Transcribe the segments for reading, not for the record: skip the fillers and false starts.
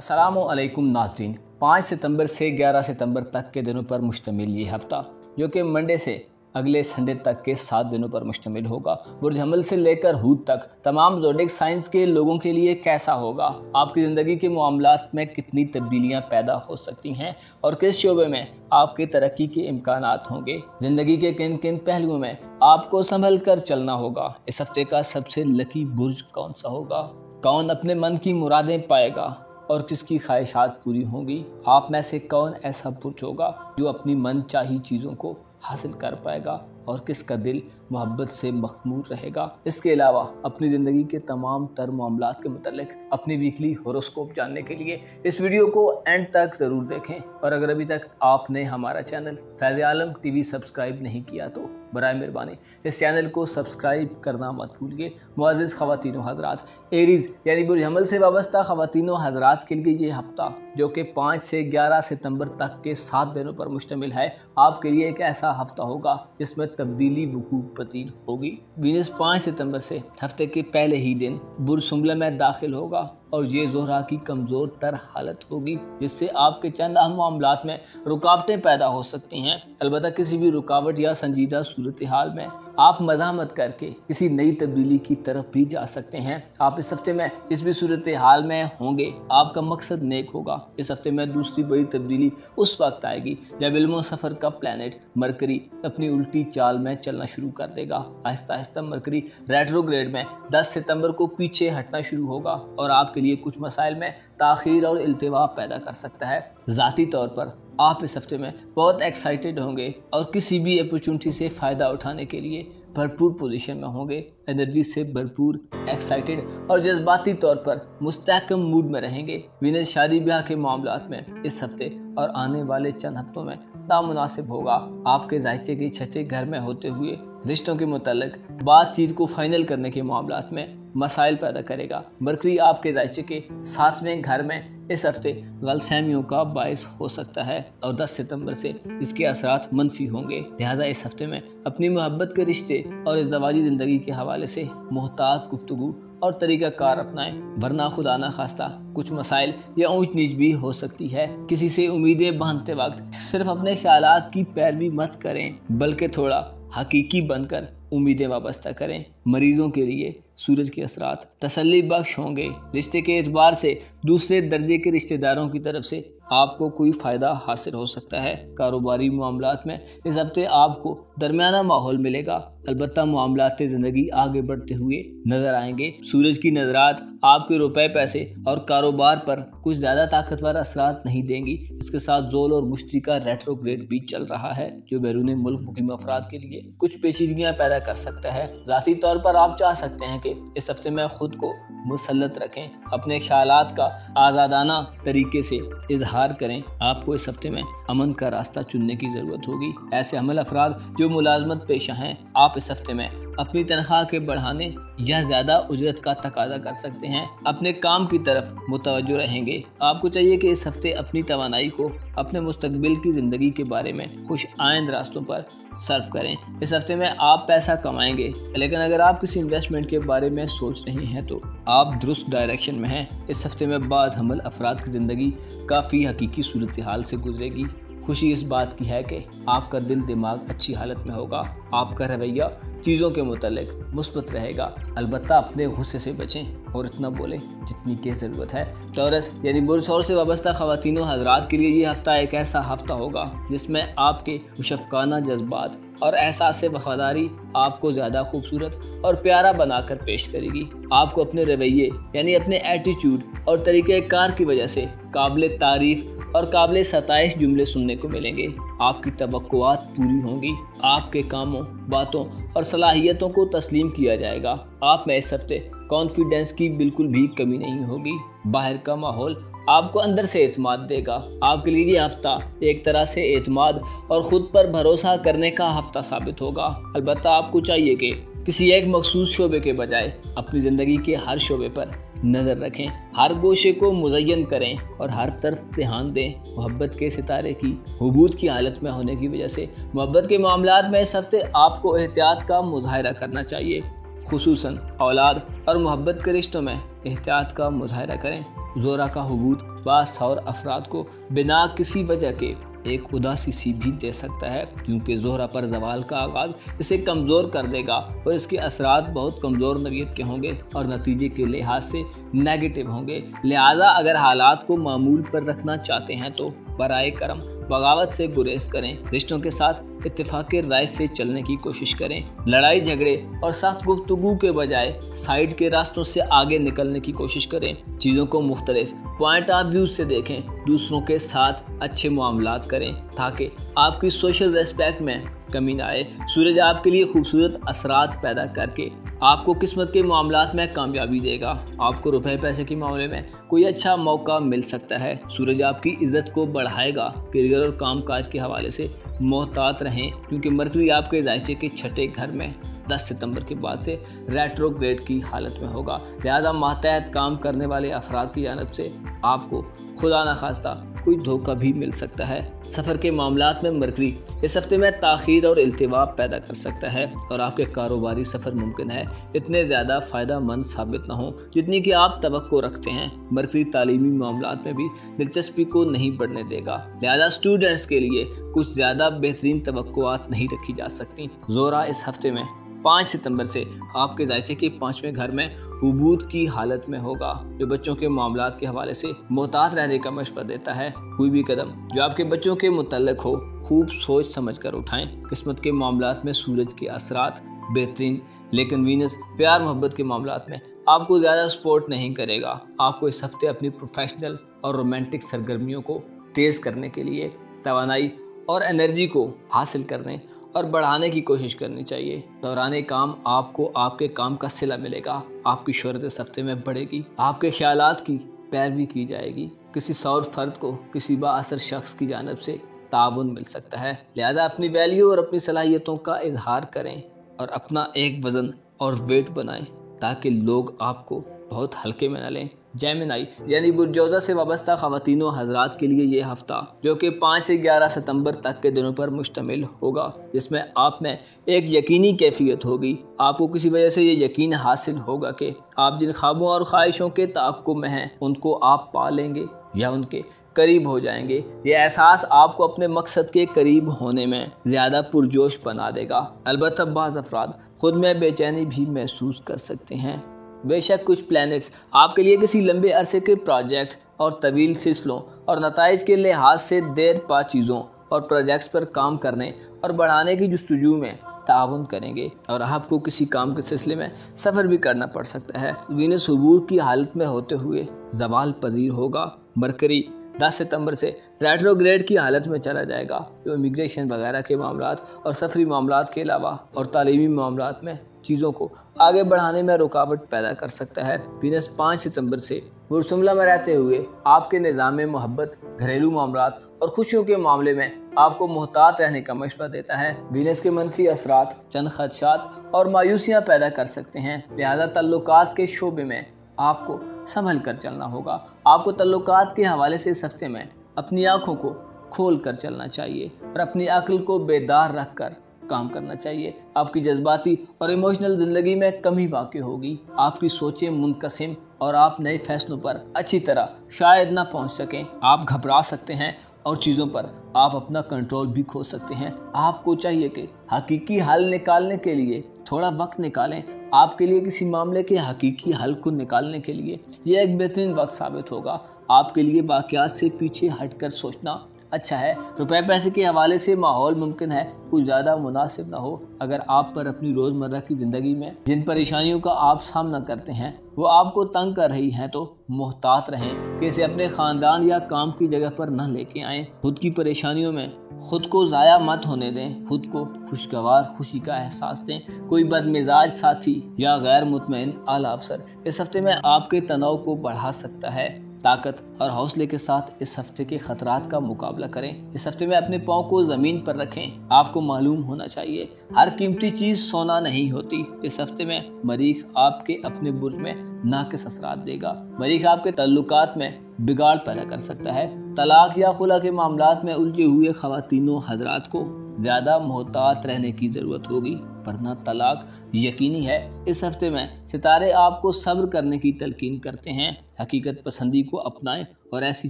अस्सलामुअलैकुम नाज़रीन। 5 सितंबर से 11 सितंबर तक के दिनों पर मुश्तमिल ये हफ़्ता, जो कि मंडे से अगले संडे तक के 7 दिनों पर मुश्तमिल होगा, बुर्ज हमल से लेकर हूत तक तमाम ज़ोडिएक साइंस के लोगों के लिए कैसा होगा, आपकी ज़िंदगी के मामलात में कितनी तब्दीलियाँ पैदा हो सकती हैं और किस शोबे में आपके तरक्की के इम्कानात होंगे, ज़िंदगी के किन किन पहलुओं में आपको संभल कर चलना होगा, इस हफ्ते का सबसे लकी बुर्ज कौन सा होगा, कौन अपने मन की मुरादें पाएगा और किसकी ख्वाहिशात पूरी होंगी, आप में से कौन ऐसा बुर्ज होगा जो अपनी मन चाही चीज़ों को हासिल कर पाएगा और किसका दिल मोहब्बत से मखमूर रहेगा। इसके अलावा अपनी ज़िंदगी के तमाम तर मामलात के मुतालिक अपनी वीकली होरोस्कोप जानने के लिए इस वीडियो को एंड तक ज़रूर देखें। और अगर अभी तक आपने हमारा चैनल फैज़ आलम टीवी सब्सक्राइब नहीं किया तो बराए मेहरबानी इस चैनल को सब्सक्राइब करना मत भूलिए। मुअज़्ज़िज़ ख़वातीनो हज़रात, एरीज़ यानी बुर्ज हमल से वाबस्ता ख़वातीनो हज़रात के लिए ये हफ़्ता, जो कि 5 से 11 सितंबर तक के 7 दिनों पर मुश्तमिल है, आपके लिए एक ऐसा हफ़्ता होगा जिसमें तब्दीली वकूअ पज़ीर होगी। वीनस 5 सितंबर से हफ्ते के पहले ही दिन बुर्ज शुमला में दाखिल होगा और ये ज़ोहरा की कमज़ोर तर हालत होगी, जिससे आपके चंद अहम मामलात में रुकावटें पैदा हो सकती हैं। अलबत्ता किसी भी रुकावट या संजीदा सूरत हाल में आप मज़ाहमत करके किसी नई तब्दीली की तरफ भी जा सकते हैं। आप इस हफ्ते में जिस भी सूरत हाल में होंगे, आपका मकसद नेक होगा। इस हफ्ते में दूसरी बड़ी तब्दीली उस वक्त आएगी जब इल्म सफ़र का प्लैनेट मरकरी अपनी उल्टी चाल में चलना शुरू कर देगा। आहिस्ता आहिस्ता मरकरी रेट्रोग्रेड में 10 सितंबर को पीछे हटना शुरू होगा और आपके लिए कुछ मसाइल में ताख़ीर और इल्तिवा पैदा कर सकता है। ज़ाती तौर पर आप इस हफ्ते में बहुत एक्साइटेड होंगे और किसी भी अपॉर्चुनिटी से फ़ायदा उठाने के लिए भरपूर पोजीशन में होंगे। एनर्जी से भरपूर, एक्साइटेड और जज्बाती तौर पर मुस्तहकम मूड में रहेंगे। वीनस शादी ब्याह के मामलात में इस हफ्ते और आने वाले चंद हफ्तों में नामुनासिब होगा। आपके जायचे के छठे घर में होते हुए रिश्तों के मुतालिक बातचीत को फाइनल करने के मामलात में मसाइल पैदा करेगा। मरकरी आपके जायचे के 7वें घर में इस हफ्ते गलतफहमियों का बायस हो सकता है और 10 सितंबर से इसके असरात मनफी होंगे। लिहाजा इस हफ्ते में अपनी मोहब्बत के रिश्ते और इज़दवाजी ज़िंदगी के हवाले से मुहतात गुफ्तगू और तरीक़ाकार अपनाएं, वरना खुदा ना खास्ता कुछ मसाइल या ऊंच नीच भी हो सकती है। किसी से उम्मीदें बांधते वक्त सिर्फ अपने ख्यालात की पैरवी मत करें, बल्कि थोड़ा हकीकी बनकर उम्मीदें वाबस्ता करें। मरीजों के लिए सूरज के असरात तसल्ली बख्श होंगे। रिश्ते के एतबार से दूसरे दर्जे के रिश्तेदारों की तरफ से आपको कोई फ़ायदा हासिल हो सकता है। कारोबारी मामलात में इस हफ्ते आपको दरमियाना माहौल मिलेगा, अलबत्ता मामलात ज़िंदगी आगे बढ़ते हुए नज़र आएंगे। सूरज की नज़रात आपके रुपए पैसे और कारोबार पर कुछ ज़्यादा ताकतवर असरात नहीं देंगी। इसके साथ ज़ोल और मुश्तरी का रेट्रोग्रेड भी चल रहा है, जो बैरून मुल्क मुकीम अफराद के लिए कुछ पेचीदगियाँ पैदा कर सकता है। ज़ाती तौर पर आप चाह सकते हैं कि इस हफ्ते में खुद को मुसल्लत रखें, अपने ख्यालात का आज़ादाना तरीके से इजहार करें। आपको इस हफ्ते में अमन का रास्ता चुनने की ज़रूरत होगी। ऐसे अमल अफराद जो मुलाजमत पेशा हैं, आप इस हफ्ते में अपनी तनख्वाह के बढ़ाने या ज़्यादा उजरत का तकाजा कर सकते हैं। अपने काम की तरफ मुतवज्जो रहेंगे। आपको चाहिए कि इस हफ्ते अपनी तवानाई को अपने मुस्तकबिल की ज़िंदगी के बारे में खुश आइंद रास्तों पर सर्व करें। इस हफ्ते में आप पैसा कमाएंगे, लेकिन अगर आप किसी इन्वेस्टमेंट के बारे में सोच रहे हैं तो आप दुरुस्त डायरेक्शन में हैं। इस हफ्ते में बाज़ हमल अफराद की ज़िंदगी काफ़ी हकीकी सूरत हाल से गुजरेगी। खुशी इस बात की है कि आपका दिल दिमाग अच्छी हालत में होगा। आपका रवैया चीज़ों के मुतालिक मुस्बत रहेगा, अलबत्ता अपने गुस्से से बचें और इतना बोलें जितनी की ज़रूरत है। टॉरस यानी बुर्ज सौर से वाबस्ता ख़वातीनो हज़रात के लिए ये हफ़्ता एक ऐसा हफ़्ता होगा जिसमें आपके मुशफ़क़ाना जज्बात और एहसास वफ़ादारी आपको ज़्यादा खूबसूरत और प्यारा बनाकर पेश करेगी। आपको अपने रवैये यानी अपने एटीट्यूड और तरीक़ेकार की वजह से काबिल तारीफ़ और काबिल सताइश जुमले सुनने को मिलेंगे। आपकी तवक्कुआत पूरी होंगी। आपके कामों, बातों और सलाहियतों को तस्लीम किया जाएगा। आप में इस हफ्ते कॉन्फिडेंस की बिल्कुल भी कमी नहीं होगी। बाहर का माहौल आपको अंदर से एतमाद देगा। आपके लिए ये हफ्ता एक तरह से एतमाद और ख़ुद पर भरोसा करने का हफ्ता साबित होगा। अलबत्ता आपको चाहिए कि किसी एक मखसूस शोबे के बजाय अपनी ज़िंदगी के हर शोबे पर नज़र रखें, हर गोशे को मुज़य्यन करें और हर तरफ ध्यान दें। मोहब्बत के सितारे की हुबूत की हालत में होने की वजह से मोहब्बत के मामलात में इस हफ्ते आपको एहतियात का मुज़ाहिरा करना चाहिए। खुसूसन औलाद और मोहब्बत के रिश्तों में एहतियात का मुज़ाहिरा करें। ज़ोरा का हुबूत बाज़ सौर अफराद को बिना किसी वजह के एक उदासी सी भी दे सकता है, क्योंकि ज़ोहरा पर ज़वाल का आगाज़ इसे कमज़ोर कर देगा और इसके असरात बहुत कमज़ोर नौइयत के होंगे और नतीजे के लिहाज से नेगेटिव होंगे। लिहाजा अगर हालात को मामूल पर रखना चाहते हैं तो बराए करम बगावत से गुरेज करें, रिश्तों के साथ इत्तेफाक राय से चलने की कोशिश करें, लड़ाई झगड़े और सख्त गुफ्तगू के बजाय साइड के रास्तों से आगे निकलने की कोशिश करें, चीज़ों को मुख्तलिफ पॉइंट ऑफ व्यू से देखें, दूसरों के साथ अच्छे मामलात करें ताकि आपकी सोशल रेस्पेक्ट में कमी ना आए। सूरज आपके लिए खूबसूरत असरात पैदा करके आपको किस्मत के मामलात में कामयाबी देगा। आपको रुपए पैसे के मामले में कोई अच्छा मौका मिल सकता है। सूरज आपकी इज्जत को बढ़ाएगा। करियर और काम काज के हवाले से मोहतात रहें, क्योंकि मरकरी आपके जायचे के छठे घर में 10 सितंबर के बाद से रेट्रोग्रेड की हालत में होगा। लिहाजा मातहत काम करने वाले अफराद की जानब से आपको खुदा न खास्ता कोई धोखा भी मिल सकता है। सफ़र के मामलात में मरकरी इस हफ्ते में ताख़ीर और इल्तिवाब पैदा कर सकता है और आपके कारोबारी सफ़र मुमकिन है इतने ज़्यादा फ़ायदा मंद साबित न हो जितनी कि आप तवक्को रखते हैं। मरकरी तालीमी मामलात में भी दिलचस्पी को नहीं बढ़ने देगा। लिहाजा स्टूडेंट्स के लिए कुछ ज़्यादा बेहतरीन तवक्कुआत नहीं रखी जा सकती। ज़ोरा इस हफ्ते में 5 सितंबर से आपके जायचे के 5वें घर में हुबूत की हालत में होगा, जो बच्चों के मामलात के हवाले से मोहतात रहने का मशवरा देता है। कोई भी कदम जो आपके बच्चों के मुतल्लिक हो खूब सोच समझ कर उठाएं। किस्मत के मामलात में सूरज के असरात बेहतरीन, लेकिन वीनस प्यार मोहब्बत के मामलात में आपको ज़्यादा सपोर्ट नहीं करेगा। आपको इस हफ्ते अपनी प्रोफेशनल और रोमांटिक सरगर्मियों को तेज़ करने के लिए तवानाई और एनर्जी को हासिल करने और बढ़ाने की कोशिश करनी चाहिए। दौराने काम आपको आपके काम का सिला मिलेगा। आपकी शोहरत इस हफ्ते में बढ़ेगी। आपके ख्यालात की पैरवी की जाएगी। किसी सौर फर्द को किसी बाअसर शख्स की जानब से ताउन मिल सकता है। लिहाजा अपनी वैल्यू और अपनी सलाहियतों का इजहार करें और अपना एक वज़न और वेट बनाएं ताकि लोग आपको बहुत हल्के में न लें। जेमिनी यानी बुर्जौज़ा से वाबस्ता ख़वातीनों हज़रात के लिए ये हफ़्ता, जो कि 5 से 11 सितंबर तक के दिनों पर मुश्तमिल होगा, जिसमें आप में एक यकीनी कैफियत होगी। आपको किसी वजह से ये यकीन हासिल होगा कि आप जिन ख्वाबों और ख्वाहिशों के ताक़ुब में हैं उनको आप पा लेंगे या उनके करीब हो जाएंगे। ये एहसास आपको अपने मकसद के करीब होने में ज़्यादा पुरजोश बना देगा। अलबत्ता बाज़ अफराद ख़ुद में बेचैनी भी महसूस कर सकते हैं। बेशक कुछ प्लैनेट्स आपके लिए किसी लंबे अरसे के प्रोजेक्ट और तवील सिलसिलों और नताइज के लिहाज से देर पा चीज़ों और प्रोजेक्ट्स पर काम करने और बढ़ाने की जुस्तजू में ताउन करेंगे और आपको किसी काम के सिलसिले में सफ़र भी करना पड़ सकता है। वीनस हुबूत की हालत में होते हुए ज़वाल पजीर होगा। मरकरी 10 सितंबर से रेट्रोग्रेड की हालत में चला जाएगा, जो इमिग्रेशन वगैरह के मामलात और सफरी मामलात के अलावा और तालीमी मामलात में चीज़ों को आगे बढ़ाने में रुकावट पैदा कर सकता है। वीनस 5 सितंबर से बुरसुमला में रहते हुए आपके निज़ाम मोहब्बत, घरेलू मामलात और खुशियों के मामले में आपको मोहतात रहने का मशवरा देता है। वीनस के मनफी असरात चंद खदशात और मायूसियाँ पैदा कर सकते हैं। लिहाजा तल्लुकात के शोबे में आपको संभल कर चलना होगा। आपको तल्लुकात के हवाले से इस हफ्ते में अपनी आँखों को खोल कर चलना चाहिए और अपनी अक्ल को बेदार रख कर काम करना चाहिए। आपकी जज्बाती और इमोशनल ज़िंदगी में कमी वाक़ई होगी। आपकी सोचें मुनकसिम और आप नए फैसलों पर अच्छी तरह शायद ना पहुंच सकें। आप घबरा सकते हैं और चीज़ों पर आप अपना कंट्रोल भी खो सकते हैं। आपको चाहिए कि हकीकी हल निकालने के लिए थोड़ा वक्त निकालें। आपके लिए किसी मामले के हकीकी हल को निकालने के लिए यह एक बेहतरीन वक्त साबित होगा। आपके लिए वाक़यात से पीछे हटकर सोचना अच्छा है। रुपए पैसे के हवाले से माहौल मुमकिन है कुछ ज़्यादा मुनासिब ना हो। अगर आप पर अपनी रोज़मर्रा की ज़िंदगी में जिन परेशानियों का आप सामना करते हैं वो आपको तंग कर रही हैं तो मोहतात रहें कि इसे अपने ख़ानदान या काम की जगह पर न लेके आएँ। खुद की परेशानियों में खुद को ज़ाया मत होने दें। खुद को खुशगवार खुशी का एहसास दें। कोई बदमिजाज साथी या गैर मुतमईन आला अफसर इस हफ्ते में आपके तनाव को बढ़ा सकता है। ताकत और हौसले के साथ इस हफ्ते के खतरात का मुकाबला करें। इस हफ्ते में अपने पाँव को ज़मीन पर रखें। आपको मालूम होना चाहिए हर कीमती चीज़ सोना नहीं होती। इस हफ्ते में मरीख आपके अपने बुर्ज में नाकिस असरात देगा। मरीख आपके तल्लुकात में बिगाड़ पैदा कर सकता है। तलाक या खुला के मामलात में उलझे हुए ख़वातीनों हज़रात को ज़्यादा मोहतात रहने की ज़रूरत होगी। वरना तलाक यकीनी है। इस हफ्ते में सितारे आपको सब्र करने की तलकीन करते हैं। हकीकत पसंदी को अपनाएं और ऐसी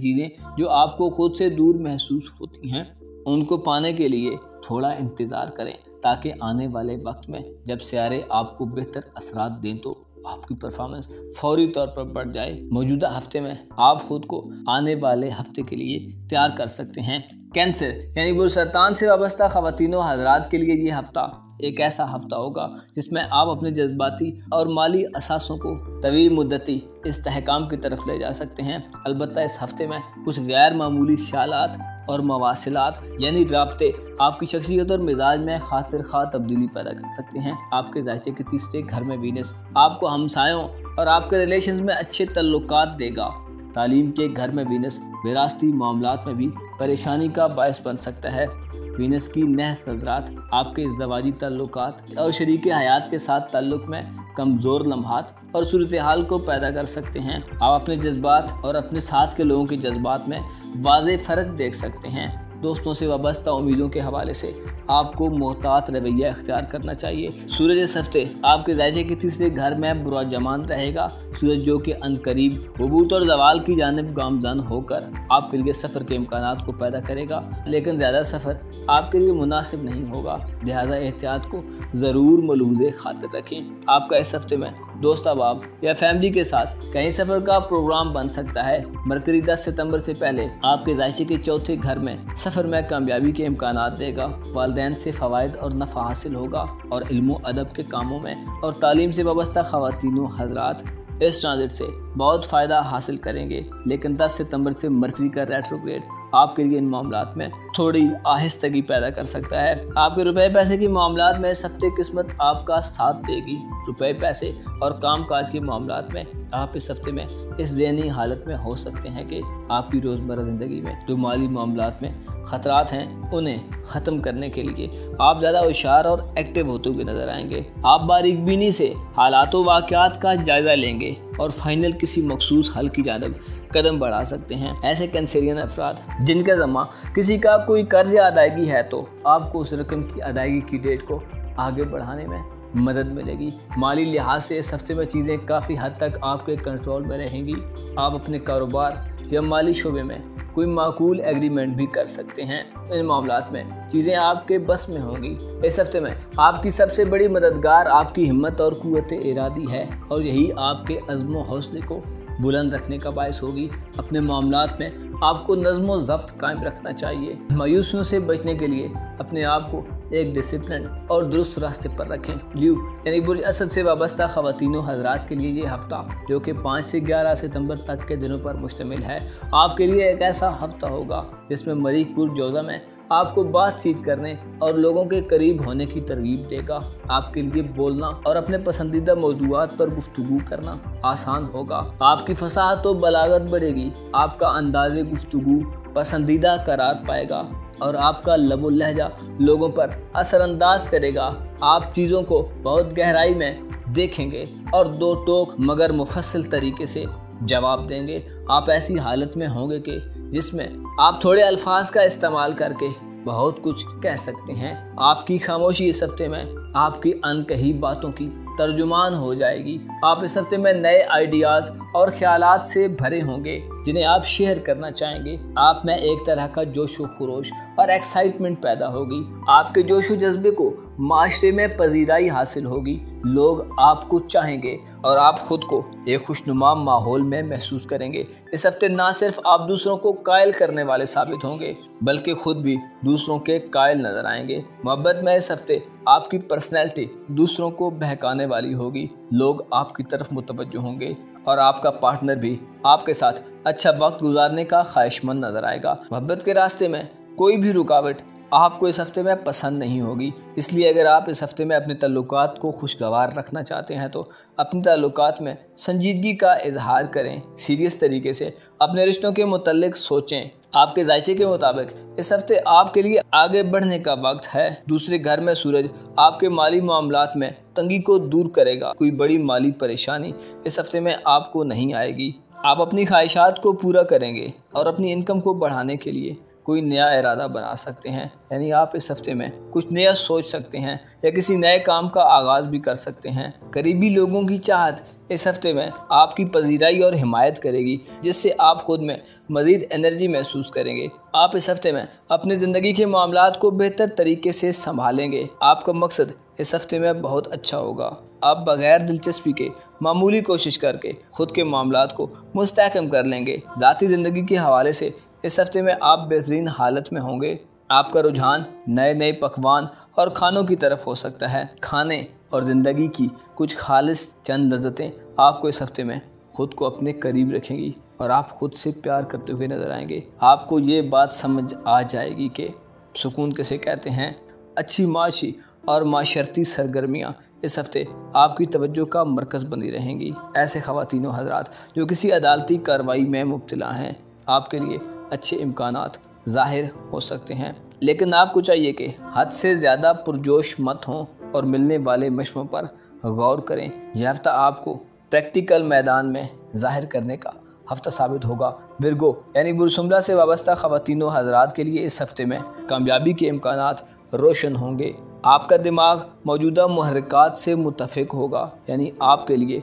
चीज़ें जो आपको खुद से दूर महसूस होती हैं उनको पाने के लिए थोड़ा इंतज़ार करें, ताकि आने वाले वक्त में जब सितारे आपको बेहतर असरात दें तो आपकी परफॉर्मेंस फौरी तौर पर बढ़ जाए। मौजूदा हफ्ते में आप खुद को आने वाले हफ्ते के लिए तैयार कर सकते हैं। कैंसर यानी बुर्सरतान से वाबस्ता ख़वातीनों हज़रात के लिए ये हफ्ता एक ऐसा हफ्ता होगा जिसमें आप अपने जज्बाती और माली असासों को तवील मुद्दती इस्तेहकाम की तरफ ले जा सकते हैं। अलबत्ता इस हफ्ते में कुछ गैर मामूली ख्यालात और मवासिलात यानी राब्ते आपकी शख्सियत और मिजाज में खातिर खा तब्दीली पैदा कर सकते हैं। आपके जायचे के तीसरे घर में वीनस आपको हमसायों और आपके रिलेशंस में अच्छे तल्लुकात देगा। तालीम के घर में वीनस विरासती मामलात में भी परेशानी का बायस बन सकता है। वीनस की नहस नज़रात आपके इज़दवाजी ताल्लुकात और शरीके हयात के साथ ताल्लुक़ में कमज़ोर लम्हात और सूरत हाल को पैदा कर सकते हैं। आप अपने जज्बात और अपने साथ के लोगों के जज्बात में वाज़े फ़र्क देख सकते हैं। दोस्तों से वाबस्ता उम्मीदों के हवाले से आपको मोहतात रवैया इख्तियार करना चाहिए। सूरज इस हफ्ते आपके जायचे के तीसरे घर में बुरा जमान रहेगा। सूरज जो कि अनकरीब वबूत और जवाल की जानिब गामज़न होकर आपके लिए सफ़र के इम्कानात को पैदा करेगा, लेकिन ज़्यादा सफ़र आपके लिए मुनासिब नहीं होगा। लिहाजा एहतियात को ज़रूर मलूज़े खातिर रखें। आपका इस हफ्ते में दोस्त अहबाब या फैमिली के साथ कहीं सफ़र का प्रोग्राम बन सकता है। मरकरी 10 सितंबर से पहले आपके जायचे के चौथे घर में सफ़र में कामयाबी के इम्कानात देगा। वालिदैन से फ़वाइद और नफ़ा हासिल होगा और इल्म अदब के कामों में और तालीम से वाबस्ता ख़वातीनों हज़रात इस ट्रांजिट से बहुत फ़ायदा हासिल करेंगे। लेकिन 10 सितंबर से मरकरी का रेट्रोग्रेड आपके लिए इन मामलात में थोड़ी आहिस्तगी पैदा कर सकता है। आपके रुपए पैसे की मामलात में इस हफ्ते किस्मत आपका साथ देगी। रुपए पैसे और काम काज के मामलात में आप इस हफ्ते में इस ज़हनी हालत में हो सकते हैं कि आपकी रोज़मर्रा ज़िंदगी में जो माली मामलात में ख़तरात हैं उन्हें ख़त्म करने के लिए आप ज़्यादा होशियार और एक्टिव होते हुए नज़र आएंगे। आप बारीक बीनी से हालात व वाक़यात का जायज़ा लेंगे और फाइनल किसी मखसूस हल की जानिब कदम बढ़ा सकते हैं। ऐसे कैंसरियन अफराद जिनका ज़मा किसी का कोई कर्ज या अदायगी है तो आपको उस रकम की अदायगी की डेट को आगे बढ़ाने में मदद मिलेगी। माली लिहाज से इस हफ्ते में चीज़ें काफ़ी हद तक आपके कंट्रोल में रहेंगी। आप अपने कारोबार या माली शोबे में कोई माकूल एग्रीमेंट भी कर सकते हैं। इन मामलात में चीज़ें आपके बस में होंगी। इस हफ्ते में आपकी सबसे बड़ी मददगार आपकी हिम्मत और क़ुव्वत इरादी है और यही आपके अज़्म व हौसले को बुलंद रखने का बायस होगी। अपने मामलात में आपको नज़्म व ज़ब्त कायम रखना चाहिए। मायूसियों से बचने के लिए अपने आप को एक डिसिप्लिन और दुरुस्त रास्ते पर रखें। ल्यू यानी बुर्ज असद से वाबस्ता ख़वातीनों हज़रात के लिए ये हफ्ता जो कि 5 से 11 सितंबर तक के दिनों पर मुश्तमिल है आपके लिए एक ऐसा हफ्ता होगा जिसमें मरीख बुर्ज जोज़ा में आपको बातचीत करने और लोगों के करीब होने की तरगीब देगा। आपके लिए बोलना और अपने पसंदीदा मौज़ूआत पर गुफ्तगू करना आसान होगा। आपकी फसाहत और बलागत बढ़ेगी। आपका अंदाज़े गुफ्तगू पसंदीदा करार पाएगा और आपका लबो लहजा लोगों पर असरअंदाज करेगा। आप चीज़ों को बहुत गहराई में देखेंगे और दो टोक मगर मुफस्सिल तरीके से जवाब देंगे। आप ऐसी हालत में होंगे कि जिसमें आप थोड़े अल्फाज का इस्तेमाल करके बहुत कुछ कह सकते हैं। आपकी खामोशी इस हफ्ते में आपकी अनकही बातों की तर्जुमान हो जाएगी। आप इस हफ्ते में नए आइडियाज़ और ख्यालात से भरे होंगे जिन्हें आप शेयर करना चाहेंगे। आप में एक तरह का जोश व खरोश और एक्साइटमेंट पैदा होगी। आपके जोश व जज्बे को माशरे में पजीराई हासिल होगी। लोग आपको चाहेंगे और आप खुद को एक खुशनुमा माहौल में महसूस करेंगे। इस हफ्ते ना सिर्फ आप दूसरों को कायल करने वाले साबित होंगे बल्कि खुद भी दूसरों के कायल नजर आएंगे। मोहब्बत में इस हफ्ते आपकी पर्सनैलिटी दूसरों को बहकाने वाली होगी। लोग आपकी तरफ मुतवज्जो होंगे और आपका पार्टनर भी आपके साथ अच्छा वक्त गुजारने का ख्वाहिशमंद नजर आएगा। मोहब्बत के रास्ते में कोई भी रुकावट आपको इस हफ्ते में पसंद नहीं होगी। इसलिए अगर आप इस हफ्ते में अपने ताल्लुकात को खुशगवार रखना चाहते हैं तो अपने ताल्लुकात में संजीदगी का इजहार करें। सीरियस तरीके से अपने रिश्तों के मुतल्लिक सोचें। आपके जायचे के मुताबिक इस हफ्ते आपके लिए आगे बढ़ने का वक्त है। दूसरे घर में सूरज आपके माली मामलात में तंगी को दूर करेगा। कोई बड़ी माली परेशानी इस हफ्ते में आपको नहीं आएगी। आप अपनी ख्वाहिशात को पूरा करेंगे और अपनी इनकम को बढ़ाने के लिए कोई नया इरादा बना सकते हैं, यानी आप इस हफ्ते में कुछ नया सोच सकते हैं या किसी नए काम का आगाज़ भी कर सकते हैं। करीबी लोगों की चाहत इस हफ्ते में आपकी पजीराई और हिमायत करेगी, जिससे आप खुद में मज़ीद एनर्जी महसूस करेंगे। आप इस हफ्ते में अपनी ज़िंदगी के मामलात को बेहतर तरीके से संभालेंगे। आपका मकसद इस हफ्ते में बहुत अच्छा होगा। आप बगैर दिलचस्पी के मामूली कोशिश करके खुद के मामलात को मुस्तहकम कर लेंगे। ज़ाती ज़िंदगी के हवाले से इस हफ्ते में आप बेहतरीन हालत में होंगे। आपका रुझान नए नए पकवान और खानों की तरफ हो सकता है। खाने और ज़िंदगी की कुछ खालिस चंद लज़्ज़तें आपको इस हफ्ते में खुद को अपने करीब रखेंगी और आप खुद से प्यार करते हुए नजर आएंगे। आपको ये बात समझ आ जाएगी कि सुकून किसे कहते हैं। अच्छी माशी और माशरती सरगर्मियाँ इस हफ्ते आपकी तवज्जो का मरकज़ बनी रहेंगी। ऐसे ख़वातीन व हज़रात जो किसी अदालती कार्रवाई में मुब्तला हैं, आपके लिए अच्छे इम्कानात ज़ाहिर हो सकते हैं, लेकिन आपको चाहिए कि हद से ज़्यादा पुरजोश मत हों और मिलने वाले मशवरों पर गौर करें। यह हफ्ता आपको प्रैक्टिकल मैदान में ज़ाहिर करने का हफ्ता साबित होगा। विरगो यानी बुरसुमला से वाबस्ता ख़वातीन व हज़रात के लिए इस हफ्ते में कामयाबी के इम्कानात रोशन होंगे। आपका दिमाग मौजूदा मुहर्रिकात से मुत्तफ़िक होगा, यानी आपके लिए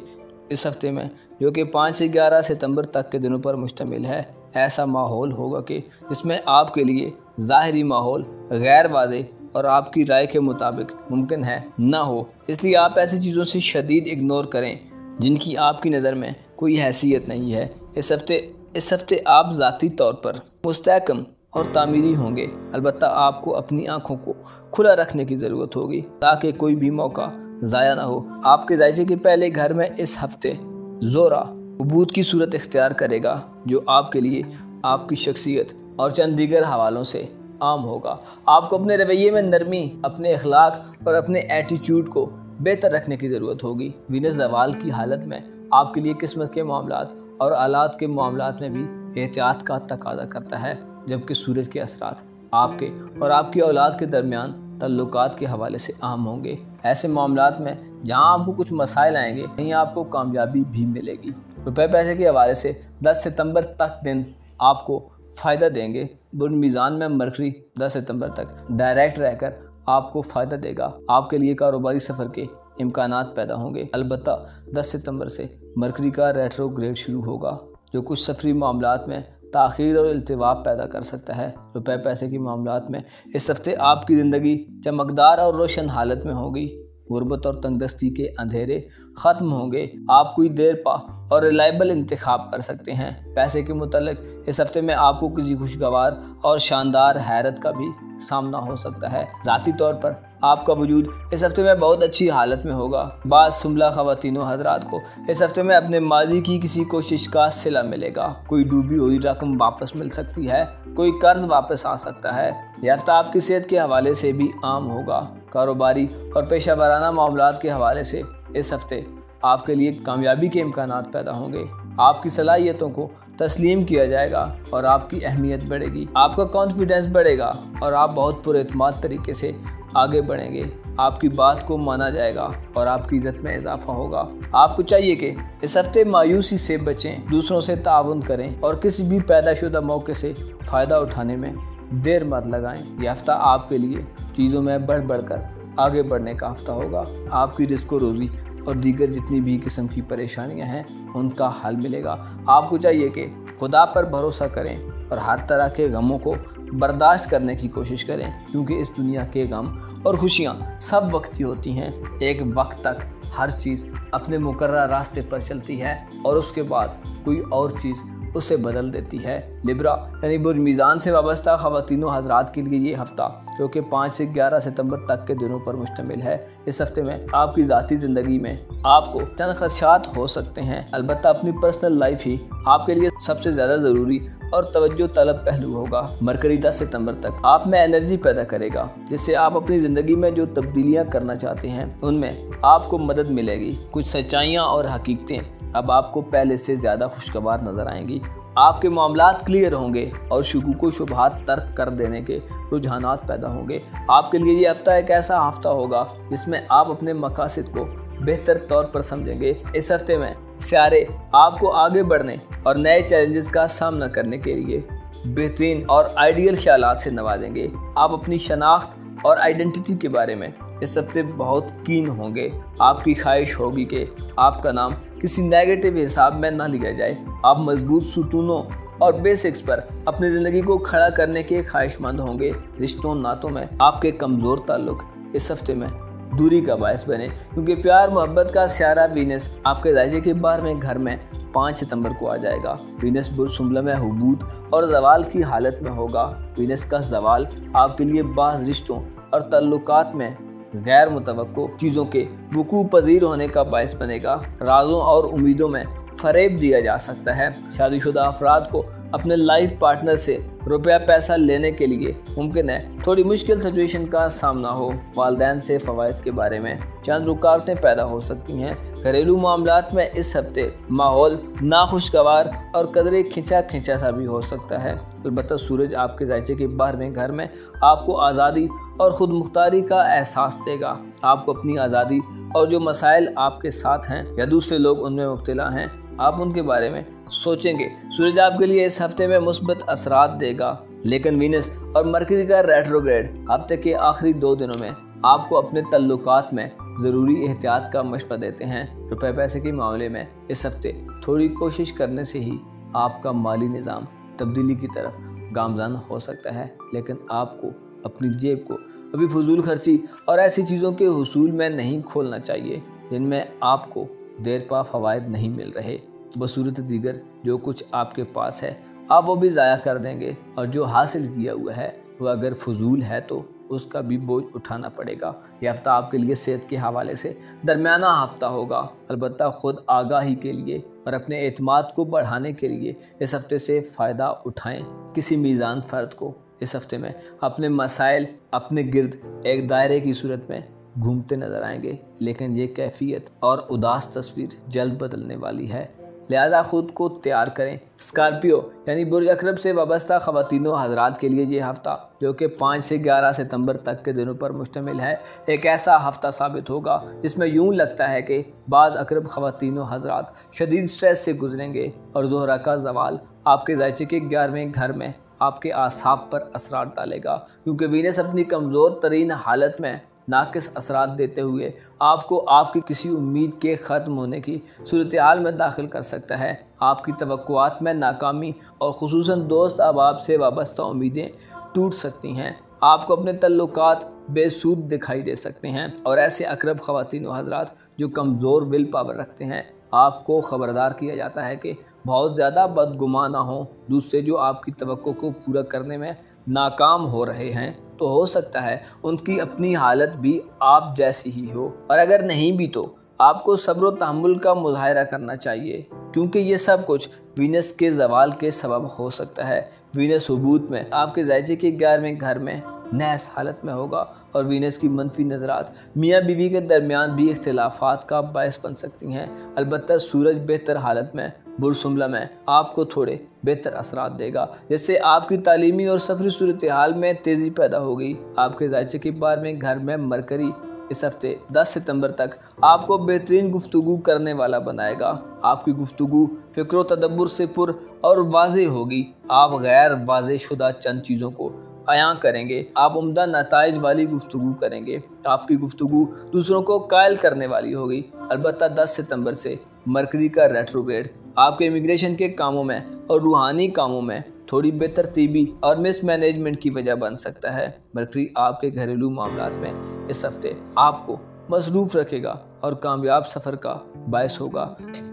इस हफ्ते में, जो कि 5 से 11 सितंबर तक के दिनों पर मुश्तमिल है, ऐसा माहौल होगा कि जिसमें आपके लिए ज़ाहिरी माहौल गैर वाज़ेह और आपकी राय के मुताबिक मुमकिन है ना हो। इसलिए आप ऐसी चीज़ों से शदीद इग्नोर करें जिनकी आपकी नज़र में कोई हैसियत नहीं है। इस हफ्ते आप ज़ाती तौर पर मुस्तहकम और तामीरी होंगे। अलबत्ता आपको अपनी आँखों को खुला रखने की ज़रूरत होगी ताकि कोई भी मौका ज़ाया ना हो। आपके जायजे के पहले घर में इस हफ्ते ज़ोरा उबूद की सूरत इख्तियार करेगा, जो आपके लिए आपकी शख्सियत और चंद दीगर हवालों से आम होगा। आपको अपने रवैये में नरमी, अपने अखलाक और अपने एटीट्यूड को बेहतर रखने की ज़रूरत होगी। वीनस ज़वाल की हालत में आपके लिए किस्मत के मामलात और आलात के मामलात में भी एहतियात का तकाज़ा करता है, जबकि सूरज के असरात आपके और आपकी औलाद के दरमियान तल्लुकात के हवाले से आम होंगे। ऐसे मामलात में जहां आपको कुछ मसाइल आएंगे, वहीं आपको कामयाबी भी मिलेगी। रुपए पैसे के हवाले से 10 सितंबर तक दिन आपको फ़ायदा देंगे। बुर्ज मीज़ान में मरकरी 10 सितंबर तक डायरेक्ट रहकर आपको फ़ायदा देगा। आपके लिए कारोबारी सफ़र के इम्कानात पैदा होंगे। अलबत्ता 10 सितंबर से मरकरी का रेट्रोग्रेड शुरू होगा, जो कुछ सफरी मामलात में ताख़ीर और इल्तिवाब पैदा कर सकता है। रुपए पैसे की मामलात में इस हफ्ते आपकी ज़िंदगी चमकदार और रोशन हालत में होगी। गुर्बत और तंगदस्ती के अंधेरे ख़त्म होंगे। आप कोई देर पा और रिलायबल इंतखाब कर सकते हैं। पैसे के मुतल्लिक इस हफ्ते में आपको किसी खुशगवार और शानदार हैरत का भी सामना हो सकता है। ज़ाती तौर पर आपका वजूद इस हफ्ते में बहुत अच्छी हालत में होगा। बाज़ सुमला ख़वातीनों हज़रात को इस हफ्ते में अपने माजी की किसी कोशिश का सिला मिलेगा। कोई डूबी हुई रकम वापस मिल सकती है, कोई कर्ज वापस आ सकता है। यह हफ्ता आपकी सेहत के हवाले से भी आम होगा। कारोबारी और पेशा वराना मामलात के हवाले से इस हफ्ते आपके लिए कामयाबी के इम्कानात पैदा होंगे। आपकी सलाहियतों को तस्लीम किया जाएगा और आपकी अहमियत बढ़ेगी। आपका कॉन्फिडेंस बढ़ेगा और आप बहुत पुरएतमाद तरीके से आगे बढ़ेंगे। आपकी बात को माना जाएगा और आपकी इज्जत में इजाफा होगा। आपको चाहिए कि इस हफ्ते मायूसी से बचें, दूसरों से ताउन करें और किसी भी पैदाशुदा मौके से फ़ायदा उठाने में देर मत लगाएं। यह हफ्ता आपके लिए चीज़ों में बढ़ बढ़कर आगे बढ़ने का हफ्ता होगा। आपकी रिस्क रोज़ी और दीगर जितनी भी किस्म की परेशानियां हैं, उनका हल मिलेगा। आपको चाहिए कि खुदा पर भरोसा करें और हर तरह के गमों को बर्दाश्त करने की कोशिश करें, क्योंकि इस दुनिया के गम और खुशियां सब वक्ती होती हैं। एक वक्त तक हर चीज़ अपने मुकर्रर रास्ते पर चलती है और उसके बाद कोई और चीज़ उसे बदल देती है। लिब्रा यानी बुर्ज मीज़ान से वाबस्ता ख़वातीनों हज़रात के लिए ये हफ़्ता, जो कि 5 से 11 सितंबर तक के दिनों पर मुश्तमिल है, इस हफ्ते में आपकी ज़ाती ज़िंदगी में आपको चंद ख़दशात हो सकते हैं। अलबत्ता अपनी पर्सनल लाइफ ही आपके लिए सबसे ज़्यादा ज़रूरी और तवज्जो तलब पहलू होगा। मरकरी 10 सितंबर तक आप में एनर्जी पैदा करेगा, जिससे आप अपनी ज़िंदगी में जो तब्दीलियाँ करना चाहते हैं उनमें आपको मदद मिलेगी। कुछ सच्चाइयाँ और हकीकतें अब आपको पहले से ज़्यादा खुशगवार नज़र आएंगी। आपके मामलात क्लियर होंगे और शुकूक व शुबहात तर्क कर देने के रुझानात पैदा होंगे। आपके लिए ये हफ्ता एक ऐसा हफ्ता होगा जिसमें आप अपने मकासद को बेहतर तौर पर समझेंगे। इस हफ्ते में सियारे आपको आगे बढ़ने और नए चैलेंजेस का सामना करने के लिए बेहतरीन और आइडियल ख्यालात से नवाजें गे। आप अपनी शनाख्त और आइडेंटिटी के बारे में इस हफ्ते बहुत कीन होंगे। आपकी ख्वाहिश होगी कि आपका नाम किसी नेगेटिव हिसाब में ना लिया जाए। आप मजबूत सुतूनों और बेसिक्स पर अपनी ज़िंदगी को खड़ा करने के ख्वाहिशमंद होंगे। रिश्तों नातों में आपके कमज़ोर ताल्लुक इस हफ्ते में दूरी का बायस बने, क्योंकि प्यार मोहब्बत का सियारा वीनस आपके जायजे के 12वें घर में 5 सितंबर को आ जाएगा। वीनस बुर्ज शुम्ला में हुबूत और जवाल की हालत में होगा। वीनस का जवाल आपके लिए बाज़ रिश्तों और ताल्लुकात में गैर मुतवक्को चीज़ों के वकूअ पजीर होने का बायस बनेगा। राजों और उम्मीदों में फरेब दिया जा सकता है। शादीशुदा अफराद को अपने लाइफ पार्टनर से रुपया पैसा लेने के लिए मुमकिन है थोड़ी मुश्किल सिचुएशन का सामना हो। वालिदैन से फ़वाइद के बारे में चंद रुकावटें पैदा हो सकती हैं। घरेलू मामलात में इस हफ्ते माहौल नाखुशगवार और कदरे खिंचा सा भी हो सकता है। अलबत्ता सूरज आपके जायचे के 12वें घर में आपको आज़ादी और ख़ुद मुख्तारी का एहसास देगा। आपको अपनी आज़ादी और जो मसाइल आपके साथ हैं या दूसरे लोग उनमें मुब्तला हैं, आप उनके बारे में सोचेंगे। सूरज आपके लिए इस हफ्ते में मुस्बत असरात देगा, लेकिन वीनस और मरकरी का रेट्रोग्रेड हफ्ते के आखिरी 2 दिनों में आपको अपने तल्लुकात में ज़रूरी एहतियात का मशवरा देते हैं। रुपए पैसे के मामले में इस हफ्ते थोड़ी कोशिश करने से ही आपका माली निज़ाम तब्दीली की तरफ गामज़न हो सकता है, लेकिन आपको अपनी जेब को अभी फजूल खर्ची और ऐसी चीज़ों के हुसूल में नहीं खोलना चाहिए जिनमें आपको देर पा फ़वाइद नहीं मिल रहे। बसूरत दीगर जो कुछ आपके पास है आप वो भी ज़ाया कर देंगे, और जो हासिल किया हुआ है वो अगर फजूल है तो उसका भी बोझ उठाना पड़ेगा। यह हफ्ता आपके लिए सेहत के हवाले से दरमियाना हफ्ता होगा। अलबत्ता ख़ुद आगाही के लिए और अपने एतमाद को बढ़ाने के लिए इस हफ्ते से फ़ायदा उठाएं। किसी मीज़ान फ़र्द को इस हफ्ते में अपने मसाइल अपने गिर्द एक दायरे की सूरत में घूमते नज़र आएंगे, लेकिन ये कैफियत और उदास तस्वीर जल्द बदलने वाली है, लिहाजा ख़ुद को तैयार करें। स्कॉर्पियो यानी बुर्ज अकरब से वाबस्ता ख़वातीनों हज़रात के लिए ये हफ़्ता, जो कि 5 से 11 सितंबर तक के दिनों पर मुश्तमिल है, एक ऐसा हफ़्ता साबित होगा जिसमें यूँ लगता है कि बाद अकरब ख़वातीनों हज़रात शदीद स्ट्रेस से गुजरेंगे और ज़ोहरा का ज़वाल आपके जायचे के 11वें घर में आपके आसाब पर असरात डालेगा, क्योंकि वीनस अपनी कमज़ोर तरीन हालत में नाकिस असरात देते हुए आपको आपकी किसी उम्मीद के ख़त्म होने की सूरत हाल में दाखिल कर सकता है। आपकी तवक्कुआत में नाकामी और ख़ुसूसन दोस्त अहबाब से वाबस्ता उम्मीदें टूट सकती हैं। आपको अपने तल्लुकात बेसूद दिखाई दे सकते हैं, और ऐसे अकरब ख़वातीन व हज़रात जो कमज़ोर विल पावर रखते हैं, आपको ख़बरदार किया जाता है कि बहुत ज़्यादा बदगुमा ना हो। दूसरे जो आपकी तवक्को को पूरा करने में नाकाम हो रहे हैं, तो हो सकता है उनकी अपनी हालत भी आप जैसी ही हो, और अगर नहीं भी तो आपको सब्र व तहम्मुल का मुज़ाहरा करना चाहिए, क्योंकि ये सब कुछ वीनस के ज़वाल के सबब हो सकता है। वीनस हुबूत में आपके जायचे के 11वें घर में नहस हालत में होगा, और वीनस की मनफी नज़रात मियाँ बीवी के दरमियान भी इख्तिलाफात का बायस बन सकती हैं। अलबत्ता सूरज बेहतर हालत में बुर्ज शुम्ला में आपको थोड़े बेहतर असरात देगा, जिससे आपकी तालीमी और सफरी सूरत हाल में तेज़ी पैदा होगी। आपके जायचे के 12वें घर में मरकरी इस हफ्ते 10 सितंबर तक आपको बेहतरीन गुफ्तगू करने वाला बनाएगा। आपकी गुफ्तगू फ़िक्र व तदब्बुर से पुर और वाज़े होगी। आप गैर वाज़े शुदा चंद चीज़ों को अयां करेंगे। आप उम्दा नताइज वाली गुफ्तगू करेंगे। आपकी गुफ्तगू दूसरों को कायल करने वाली होगी। अलबत्ता 10 सितंबर से मरकरी का रेट्रोग्रेड आपके इमिग्रेशन के कामों में और रूहानी कामों में थोड़ी बेतरतीबी और मिसमैनेजमेंट की वजह बन सकता है। मरकरी आपके घरेलू मामलात में इस हफ्ते आपको मसरूफ़ रखेगा और कामयाब सफ़र का बायस होगा।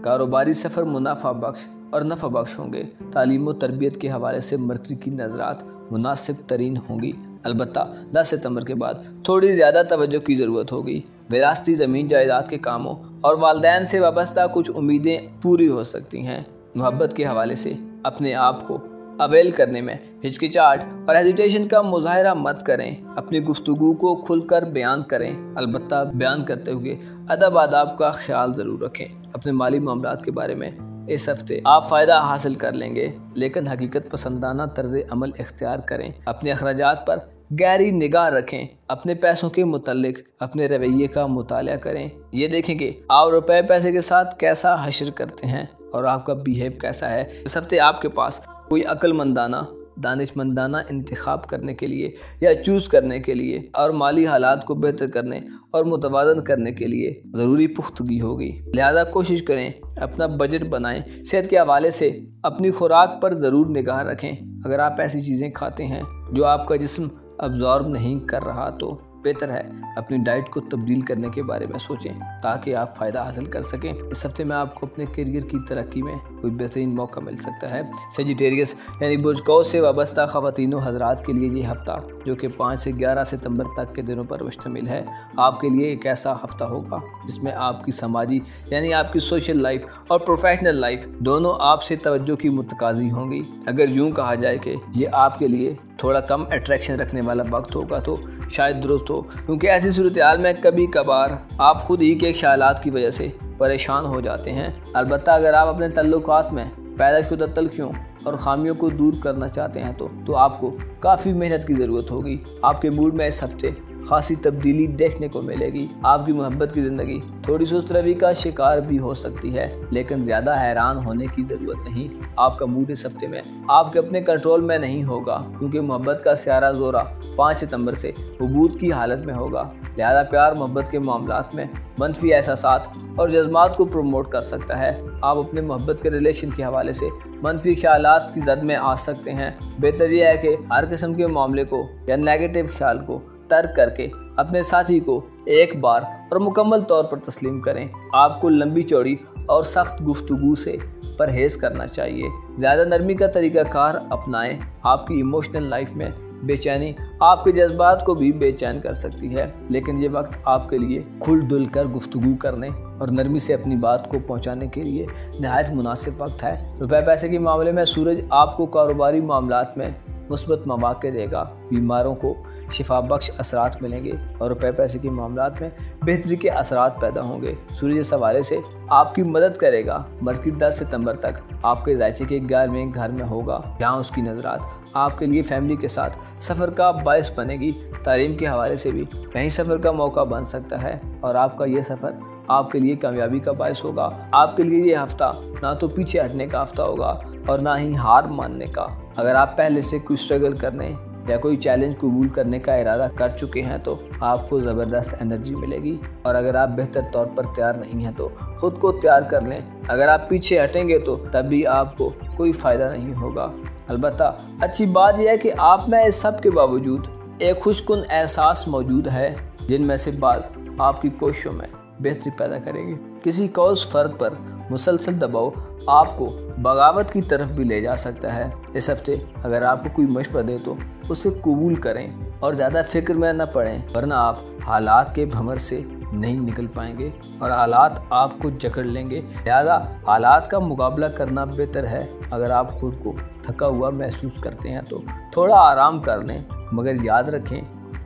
कारोबारी सफ़र मुनाफा बख्श और नफ़ा बख्श होंगे। तालीम व तरबियत के हवाले से मरकरी की नज़रात मुनासिब तरीन होंगी। अलबत्ता 10 सितंबर के बाद थोड़ी ज़्यादा तवज्जो की ज़रूरत होगी। विरासती ज़मीन जायदाद के कामों और वालिदैन से वाबस्ता कुछ उम्मीदें पूरी हो सकती हैं। मोहब्बत के हवाले से अपने आप को अवेल करने में हिचकिचाहट और हेजिटेशन का मुजाहरा मत करें। अपनी गुफ्तगू को खुलकर बयान करें, अलबत्ता बयान करते हुए अदब आदाब का ख्याल ज़रूर रखें। अपने माली मामलात के बारे में इस हफ्ते आप फ़ायदा हासिल कर लेंगे, लेकिन हकीकत पसंदाना तर्ज़ अमल इख्तियार करें। अपने अखराजात पर गहरी निगाह रखें। अपने पैसों के मुतल्लिक अपने रवैये का मुताला करें। ये देखें कि आप रुपए पैसे के साथ कैसा हशर करते हैं और आपका बिहेव कैसा है। इस हफ्ते आपके पास कोई अक्लमंदाना دانشمندانہ انتخاب کرنے کے لیے یا چوز کرنے کے لیے اور مالی حالات کو بہتر کرنے اور متوازن کرنے کے لیے ضروری پختگی ہوگی۔ لہذا کوشش کریں، اپنا بجٹ بنائیں، صحت کے حوالے سے اپنی خوراک پر ضرور نگاہ رکھیں۔ اگر آپ ایسی چیزیں کھاتے ہیں جو آپ کا جسم ابزارب نہیں کر رہا تو بہتر ہے اپنی ڈائٹ کو تبدیل کرنے کے بارے میں سوچیں تاکہ آپ فائدہ حاصل کر سکیں۔ اس ہفتے میں آپ کو اپنے کیریئر کی ترقی میں کوئی بہترین موقع مل سکتا ہے۔ سیجیٹیریس یعنی برج قوس سے وابستہ خواتین و حضرات کے لیے یہ ہفتہ جو کہ 5 سے 11 ستمبر تک کے دنوں پر مشتمل ہے، آپ کے لیے ایک ایسا ہفتہ ہوگا جس میں آپ کی سماجی یعنی آپ کی سوشل لائف اور پروفیشنل لائف دونوں آپ سے توجہ کی متقاضی ہوں گی۔ اگر یوں کہا جائے کہ یہ آپ کے لیے تھوڑا کم اٹریکشن رکھنے والا وقت ہوگا تو شاید درست ہو، کیونکہ ایسی صورتحال میں کبھی کبھار آپ خود ہی کے خیالات کی وجہ سے پریشان ہو جاتے ہیں۔ البتہ اگر آپ اپنے تعلقات میں پیدا شدہ تلخیوں اور خامیوں کو دور کرنا چاہتے ہیں تو آپ کو کافی محنت کی ضرورت ہوگی۔ آپ کے موڈ میں اس ہفتے خاصی تبدیلی دیکھنے کو ملے گی۔ آپ کی محبت کی زندگی تھوڑی سست روی کا شکار بھی ہو سکتی ہے، لیکن زیادہ حیران ہونے کی ضرورت نہیں۔ آپ کا موڈ اس ہفتے میں آپ کے اپنے کنٹرول میں نہیں ہوگا، کیونکہ محبت کا سیارہ زورا 5 ستمبر سے عبور کی حالت میں ہوگا۔ لہذا پیار محبت کے معاملات میں منفی احساسات اور جذبات کو پروموٹ کر سکتا ہے۔ آپ اپنے محبت کے ریلیشن کے حوالے سے منفی خیالات کی زد میں آ سکتے ہیں۔ بہتر یہ ہے کہ ہر قسم کے معاملے کو یا نیگیٹو خیال کو ترک کر کے اپنے ساتھی کو ایک بار اور مکمل طور پر تسلیم کریں۔ آپ کو لمبی چوڑی اور سخت گفتگو سے پرہیز کرنا چاہیے۔ زیادہ نرمی کا طریقہ کار اپنائیں۔ آپ کی ایموشنل لائف میں بے چینی آپ کے جذبات کو بھی بے چین کر سکتی ہے، لیکن یہ وقت آپ کے لیے کھل دل کر گفتگو کرنے اور نرمی سے اپنی بات کو پہنچانے کے لیے نہایت مناسب وقت ہے۔ روپے پیسے کے معاملے میں سورج آپ کو کاروباری معاملات میں مثبت مواقع دے گا، بیماروں کو شفا بخش اثرات ملیں گے اور روپے پیسے کے معاملات میں بہتری کے اثرات پیدا ہوں گے۔ سورج اس حوالے سے آپ کی مدد کرے گا۔ مرکری 10 ستمبر تک آپ کے ذائچے کے 11ویں گھر میں ہوگا، جہاں اس کی نظرات آپ کے لیے فیملی کے ساتھ سفر کا باعث بنے گی۔ تعلیم کے حوالے سے بھی کہیں سفر کا موقع بن سکتا ہے اور آپ کا یہ سفر آپ کے لیے کامیابی کا باعث ہوگا۔ آپ کے لیے یہ ہفتہ نہ تو پیچھے ہٹنے کا ہفتہ ہوگا اور نہ ہی ہار ماننے کا۔ اگر آپ پہلے سے کوئی اسٹرگل کرنے یا کوئی چیلنج قبول کرنے کا ارادہ کر چکے ہیں تو آپ کو زبردست انرجی ملے گی، اور اگر آپ بہتر طور پر تیار نہیں ہیں تو خود کو تیار کر لیں۔ اگر آپ پیچھے ہٹیں گے تو تب بھی آپ کو کوئی فائدہ نہیں ہوگا۔ البتہ اچھی بات یہ ہے کہ آپ میں اس سب کے باوجود ایک خوش کن احساس موجود ہے، جن میں سے بعض آپ کی کوششوں میں بہتری پیدا کریں گے۔ کسی کوز فرد پر مسلسل دباؤ آپ کو بغاوت کی طرف بھی لے جا سکتا ہے۔ اس ہفتے اگر آپ کو کوئی مشورہ دے تو اسے قبول کریں اور زیادہ فکر میں نہ پڑیں، ورنہ آپ حالات کے بھنور سے نہیں نکل پائیں گے اور حالات آپ کو جکڑ لیں گے۔ لہذا حالات کا مقابلہ کرنا بہتر ہے۔ اگر آپ خود کو تھکا ہوا محسوس کرتے ہیں تو تھوڑا آرام کر لیں، مگر یاد رکھیں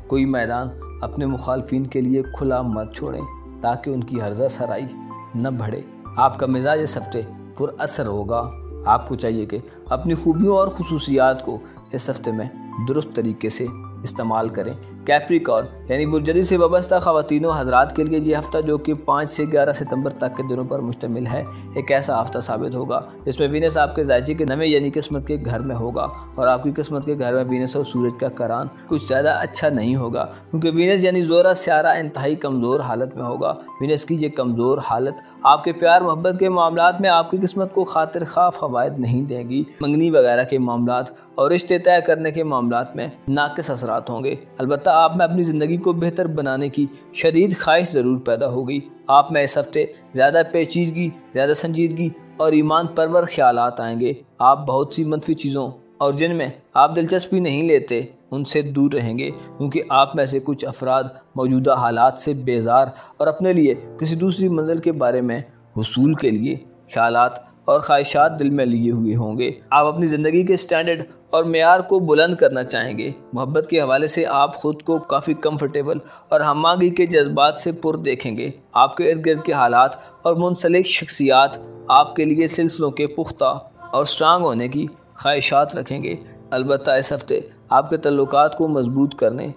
کوئی میدان اپنے مخالفین کے لیے کھلا مت چھوڑیں تاکہ ان کی ہرزہ سرائی نہ بڑھے۔ آپ کا مزاج اس ہفتے پر اثر ہوگا۔ آپ کو چاہیے کہ اپنی خوبیوں اور خصوصیات کو اس ہفتے میں درست طریقے سے استعمال کریں۔ کیپریکارن یعنی برجدی سے وابستہ خواتین و حضرات کے لیے یہ ہفتہ جو کہ 5 سے 11 ستمبر تک کے دنوں پر مشتمل ہے، ایک ایسا ہفتہ ثابت ہوگا جس میں وینس آپ کے ذائچے کے 9ویں یعنی قسمت کے گھر میں ہوگا، اور آپ کی قسمت کے گھر میں وینس اور سورج کا قران کچھ زیادہ اچھا نہیں ہوگا، کیونکہ وینس یعنی زورا سیارہ انتہائی کمزور حالت میں ہوگا۔ وینس کی یہ کمزور حالت آپ کے پیار محبت کے معاملات میں آپ کی قسمت کو خاطر خواہ فوائد نہیں دے گی۔ منگنی وغیرہ کے معاملات اور رشتے طے کرنے کے معاملات میں ناقص اثرات ہوں گے۔ البتہ آپ میں اپنی زندگی کو بہتر بنانے کی شدید خواہش ضرور پیدا ہوگی۔ آپ میں اس ہفتے زیادہ پیچیدگی، زیادہ سنجیدگی اور ایمان پرور خیالات آئیں گے۔ آپ بہت سی منفی چیزوں اور جن میں آپ دلچسپی نہیں لیتے ان سے دور رہیں گے، کیونکہ آپ میں سے کچھ افراد موجودہ حالات سے بیزار اور اپنے لیے کسی دوسری منزل کے بارے میں حصول کے لیے خیالات اور خواہشات دل میں لیے ہوئے ہوں گے۔ آپ اپنی زندگی کے سٹینڈرڈ اور معیار کو بلند کرنا چاہیں گے۔ محبت کے حوالے سے آپ خود کو کافی کمفرٹیبل اور ہم آہنگی کے جذبات سے پر دیکھیں گے۔ آپ کے ارد گرد کے حالات اور منسلک شخصیات آپ کے لیے سلسلوں کے پختہ اور سٹرانگ ہونے کی خواہشات رکھیں گے۔ البتہ اس ہفتے آپ کے تعلقات کو مضبوط کرنے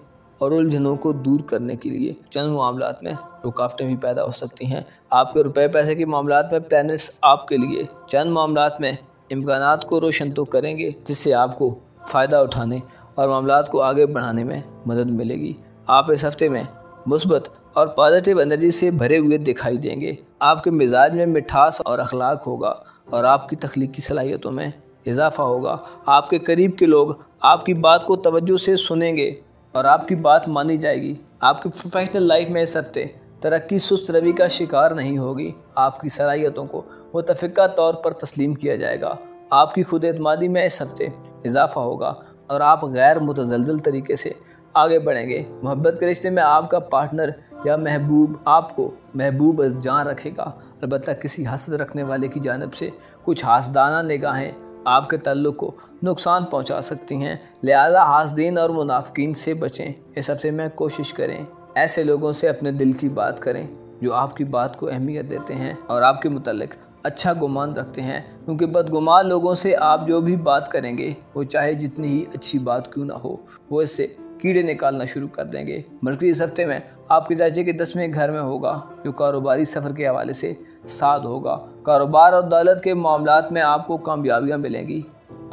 اور الجھنوں کو دور کرنے کے لیے چند معاملات میں رکاوٹیں بھی پیدا ہو سکتی ہیں۔ آپ کے روپے پیسے کے معاملات میں پلانٹس آپ کے لیے چند معاملات میں امکانات کو روشن تو کریں گے، جس سے آپ کو फ़ायदा उठाने और मामलात को आगे बढ़ाने में मदद मिलेगी। आप इस हफ्ते में मुस्बत और पॉजिटिव एनर्जी से भरे हुए दिखाई देंगे। आपके मिजाज में मिठास और अखलाक होगा और आपकी तख्लीकी सलाहियतों में इजाफा होगा। आपके करीब के लोग आपकी बात को तवज्जो से सुनेंगे और आपकी बात मानी जाएगी। आपकी प्रोफेशनल लाइफ में इस हफ्ते तरक्की सुस्त रवि का शिकार नहीं होगी। आपकी सलाहियतों को मुतफ़िका तौर पर तस्लीम किया जाएगा। आपकी खुद एतमादी में इस हफ्ते इजाफा होगा और आप गैर मुतज़लज़ल तरीके से आगे बढ़ेंगे। मोहब्बत के रिश्ते में आपका पार्टनर या महबूब आपको महबूब अज़ जान रखेगा। अलबत्ता किसी हसद रखने वाले की जानिब से कुछ हासदाना निगाहें आपके ताल्लुक़ को नुकसान पहुंचा सकती हैं, लिहाजा हासदीन और मुनाफिकीन से बचें। इस हफ्ते में कोशिश करें ऐसे लोगों से अपने दिल की बात करें जो आपकी बात को अहमियत देते हैं और आपके मुताल्लिक़ अच्छा गुमान रखते हैं, क्योंकि बदगुमान लोगों से आप जो भी बात करेंगे वो चाहे जितनी ही अच्छी बात क्यों ना हो, वो इससे कीड़े निकालना शुरू कर देंगे। मरकरी इस हफ्ते में आपके चाचे के 10वें घर में होगा, जो कारोबारी सफ़र के हवाले से साद होगा। कारोबार और दौलत के मामलात में आपको कामयाबियाँ मिलेंगी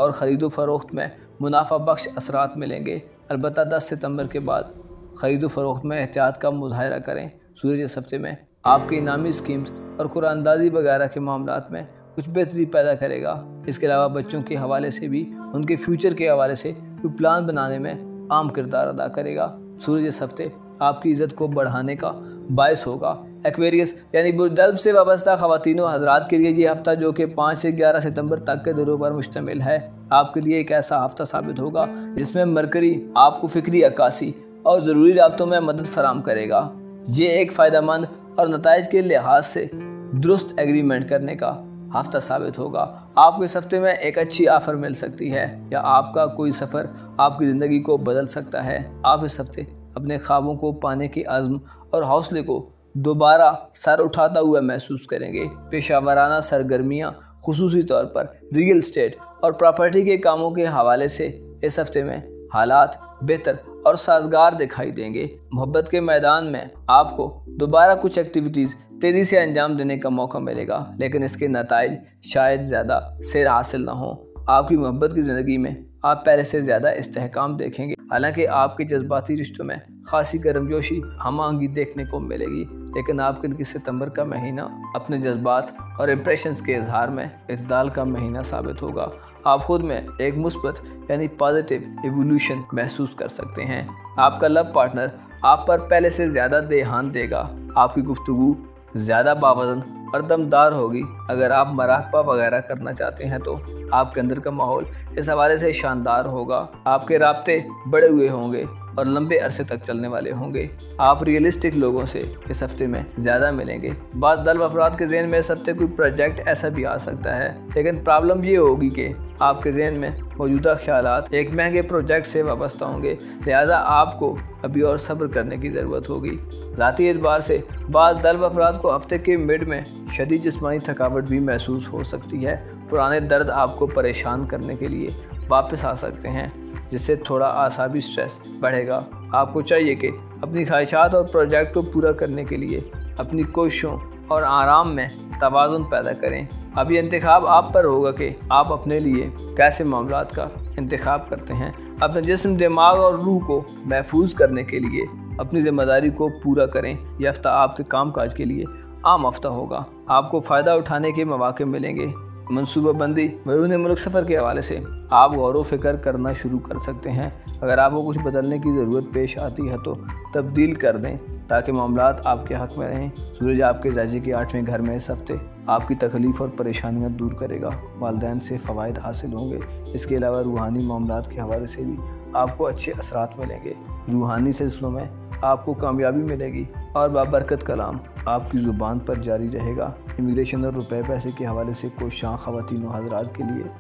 और ख़रीदो फरोख्त में मुनाफा बख्श असरात मिलेंगे। अलबत्ता 10 सितंबर के बाद ख़रीदो फरोख्त में एहतियात का मुज़ाहरा करें। सूरज इस हफ्ते में आपके इनामी स्कीम्स और कुरानंदाजी वगैरह के मामलात में कुछ बेहतरी पैदा करेगा। इसके अलावा बच्चों के हवाले से भी उनके फ्यूचर के हवाले से कोई प्लान बनाने में आम किरदार अदा करेगा। सूरज इस हफ्ते आपकी इज़्ज़त को बढ़ाने का बायस होगा। एक्वेरियस यानी बुर्दल्ब से वाबस्ता ख़वातीन हज़रात के लिए ये हफ़्ता, जो कि 5 से 11 सितंबर तक के दिनों पर मुश्तमिल है, आपके लिए एक ऐसा हफ़्ता साबित होगा जिसमें मरकरी आपको फ़िक्री अक्कासी और ज़रूरी राब्तों में मदद फराम करेगा। ये एक फ़ायदेमंद और नताइज के लिहाज से दुरुस्त एग्रीमेंट करने का हफ्ता साबित होगा। आपको इस हफ्ते में एक अच्छी ऑफ़र मिल सकती है या आपका कोई सफ़र आपकी ज़िंदगी को बदल सकता है। आप इस हफ्ते अपने ख्वाबों को पाने के अज़्म और हौसले को दोबारा सर उठाता हुआ महसूस करेंगे। पेशावराना सरगर्मियाँ खुसूसी तौर पर रियल एस्टेट और प्रॉपर्टी के कामों के हवाले से इस हफ्ते में हालात बेहतर और साजगार दिखाई देंगे। मोहब्बत के मैदान में आपको दोबारा कुछ एक्टिविटीज़ तेज़ी से अंजाम देने का मौका मिलेगा, लेकिन इसके नताइज शायद ज़्यादा सेर हासिल ना हो। आपकी मोहब्बत की ज़िंदगी में आप पहले से ज़्यादा इस्तेहकाम देखेंगे। हालांकि आपके जज्बाती रिश्तों में खासी गर्मजोशी हम आहंगी देखने को मिलेगी, लेकिन आपके लिए सितंबर का महीना अपने जज्बात और इम्प्रेशंस के इजहार में इत्दाल का महीना साबित होगा। आप खुद में एक मुस्बत यानी पॉजिटिव एवोल्यूशन महसूस कर सकते हैं। आपका लव पार्टनर आप पर पहले से ज़्यादा ध्यान देगा। आपकी गुफ्तगू ज़्यादा बावज़न और दमदार होगी। अगर आप मराकबा वगैरह करना चाहते हैं तो आपके अंदर का माहौल इस हवाले से शानदार होगा। आपके राब्ते बड़े हुए होंगे और लंबे अरसे तक चलने वाले होंगे। आप रियलिस्टिक लोगों से इस हफ्ते में ज़्यादा मिलेंगे। बाद दल्ब अफराद के ज़हन में इस हफ्ते कोई प्रोजेक्ट ऐसा भी आ सकता है, लेकिन प्रॉब्लम ये होगी कि आपके ज़हन में मौजूदा ख्यालात एक महंगे प्रोजेक्ट से वाबस्ता होंगे, लिहाजा आपको अभी और सब्र करने की ज़रूरत होगी। ज़ाती एतबार से बाद दल्ब अफराद को हफ्ते के मिड में शदीद जिस्मानी थकावट भी महसूस हो सकती है। पुराने दर्द आपको परेशान करने के लिए वापस आ सकते हैं, जिससे थोड़ा आसाबी स्ट्रेस बढ़ेगा। आपको चाहिए कि अपनी ख्वाहिशात और प्रोजेक्ट को पूरा करने के लिए अपनी कोशिशों और आराम में तवाज़ुन पैदा करें। अब ये इंतखाब आप पर होगा कि आप अपने लिए कैसे मामलात का इंतखाब करते हैं। अपने जिस्म, दिमाग और रूह को महफूज करने के लिए अपनी ज़िम्मेदारी को पूरा करें। यह हफ्ता आपके काम काज के लिए आम हफ्ता होगा। आपको फ़ायदा उठाने के मौके मिलेंगे। मनसूबाबंदी बैरून मुल्क सफ़र के हवाले से आप गौर व फिक्र करना शुरू कर सकते हैं। अगर आपको कुछ बदलने की ज़रूरत पेश आती है तो तब्दील कर दें ताकि मामलात आपके हक़ में रहें। सूरज आपके जाजी के 8वें घर में इस हफ्ते आपकी तकलीफ़ और परेशानियां दूर करेगा। वालिदैन से फ़वाइद हासिल होंगे। इसके अलावा रूहानी मामलात के हवाले से भी आपको अच्छे असरात मिलेंगे। रूहानी सिलसिलों में आपको कामयाबी मिलेगी और बाबरकत कलाम आपकी ज़ुबान पर जारी रहेगा। इमिग्रेशन और रुपए पैसे के हवाले से कोशां ख़वातीन हज़रात के लिए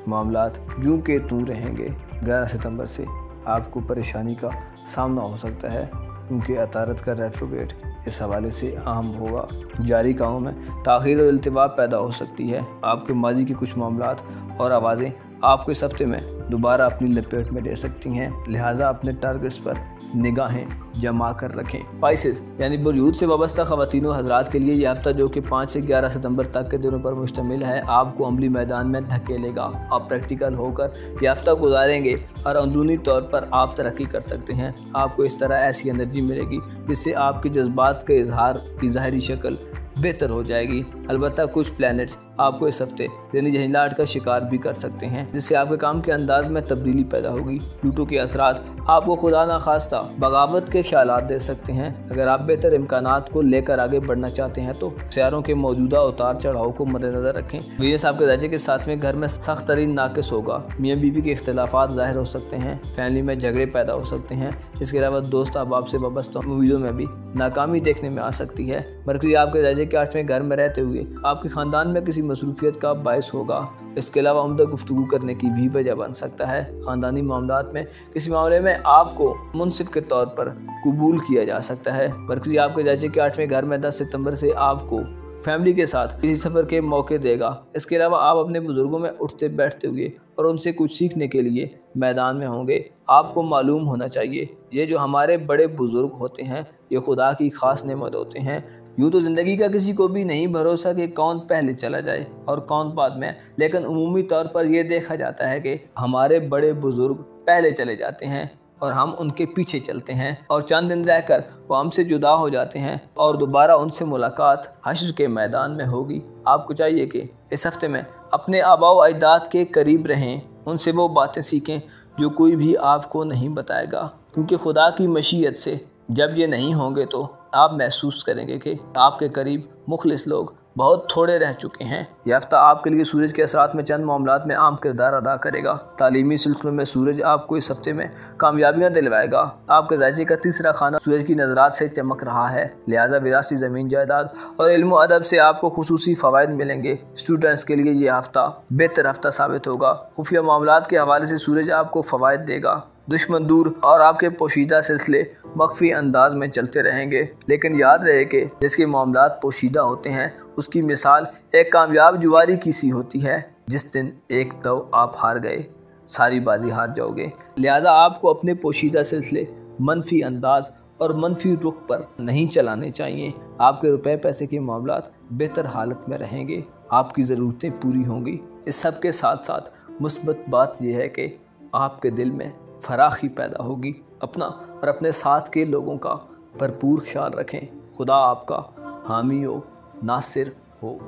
मामलात जूं के तूं रहेंगे। 11 सितंबर से आपको परेशानी का सामना हो सकता है, क्योंकि अतारत का रेट्रोग्रेड इस हवाले से अहम होगा। जारी कामों में ताख़ीर और इल्तिवा पैदा हो सकती है। आपके माजी के कुछ मामलात और आवाज़ें आप को इस हफ्ते में दोबारा अपनी लपेट में ले सकती हैं, लिहाजा अपने टारगेट्स पर निगाहें जमा कर रखें। स्पाइसेस यानी बुर्यूद से वाबस्ता ख़वातीन व हज़रात के लिए यह हफ्ता जो कि 5 से 11 सितंबर तक के दिनों पर मुश्तमिल है, आपको अमली मैदान में धकेलेगा। आप प्रैक्टिकल होकर यह हफ्ता गुजारेंगे और अंदरूनी तौर पर आप तरक्की कर सकते हैं। आपको इस तरह ऐसी एनर्जी मिलेगी जिससे आपके जज्बात के इजहार की ज़ाहिरी शक्ल बेहतर हो जाएगी। अलबत्ता कुछ प्लैनेट्स आपको इस हफ्ते ज़हनी झंझलाहट का शिकार भी कर सकते हैं, जिससे आपके काम के अंदाज में तब्दीली पैदा होगी। प्लूटो के असरात आपको खुदा न खास्ता बगावत के ख्यालात दे सकते हैं। अगर आप बेहतर इम्कानात को लेकर आगे बढ़ना चाहते हैं तो सियारों के मौजूदा उतार चढ़ाव को मद्देनजर रखें। वीनस आपके दर्जे के 7वें घर में सख्त तरीन नाकिस होगा। मियाँ बीवी के इख्तलाफात ज़ाहिर हो सकते हैं, फैमिली में झगड़े पैदा हो सकते हैं। इसके अलावा दोस्त अहबाब से वाबस्ता उम्मीदों में भी नाकामी देखने में आ सकती है। मरकरी आपके दर्जे के 8वें घर में रहते हुए आपके ख़ानदान में किसी मसरूफियत का बायस होगा। इसके अलावा उम्दा गुफ्तगू करने की भी वजह बन सकता है। ख़ानदानी मामलात में किसी मामले में आपको मुनसिफ के तौर पर कबूल किया जा सकता है। मरकरी आपके दर्जे के 8वें घर में 10 सितंबर से आपको फैमिली के साथ किसी सफ़र के मौके देगा। इसके अलावा आप अपने बुज़ुर्गों में उठते बैठते हुए और उनसे कुछ सीखने के लिए मैदान में होंगे। आपको मालूम होना चाहिए ये जो हमारे बड़े बुज़ुर्ग होते हैं ये खुदा की ख़ास नेमत होते हैं। यूँ तो ज़िंदगी का किसी को भी नहीं भरोसा कि कौन पहले चला जाए और कौन बाद में, लेकिन उमूमी तौर पर यह देखा जाता है कि हमारे बड़े बुज़ुर्ग पहले चले जाते हैं और हम उनके पीछे चलते हैं और चंद दिन रहकर वो हमसे जुदा हो जाते हैं और दोबारा उनसे मुलाकात हश्र के मैदान में होगी। आपको चाहिए कि इस हफ्ते में अपने आबा व अजदाद के करीब रहें, उनसे वो बातें सीखें जो कोई भी आपको नहीं बताएगा, क्योंकि खुदा की मशीयत से जब ये नहीं होंगे तो आप महसूस करेंगे कि आपके करीब मुखलिस लोग बहुत थोड़े रह चुके हैं। यह हफ्ता आपके लिए सूरज के असरात में चंद मामलात में अहम किरदार अदा करेगा। तालीमी सिलसिलों में सूरज आपको इस हफ्ते में कामयाबियां दिलवाएगा। आपके ज़ायचे का तीसरा खाना सूरज की नज़रात से चमक रहा है, लिहाजा विरासती ज़मीन जायदाद और इल्म व अदब से आपको खुसूसी फ़वाइद मिलेंगे। स्टूडेंट्स के लिए ये हफ्ता बेहतर हफ्ता साबित होगा। खुफिया मामलात के हवाले से सूरज आपको फ़वाइद देगा। दुश्मन दूर और आपके पोशीदा सिलसिले मख्फी अंदाज में चलते रहेंगे, लेकिन याद रहे कि जिसके मामलात पोशीदा होते हैं उसकी मिसाल एक कामयाब जुआरी की सी होती है। जिस दिन एक दव आप हार गए सारी बाजी हार जाओगे। लिहाजा आपको अपने पोशीदा सिलसिले मनफी अंदाज और मनफी रुख पर नहीं चलाने चाहिए। आपके रुपए पैसे के मामलात बेहतर हालत में रहेंगे, आपकी ज़रूरतें पूरी होंगी। इस सब के साथ साथ मुस्बत बात यह है कि आपके दिल में फराखी पैदा होगी। अपना और अपने साथ के लोगों का भरपूर ख्याल रखें। खुदा आपका हामी हो, नासिर हो।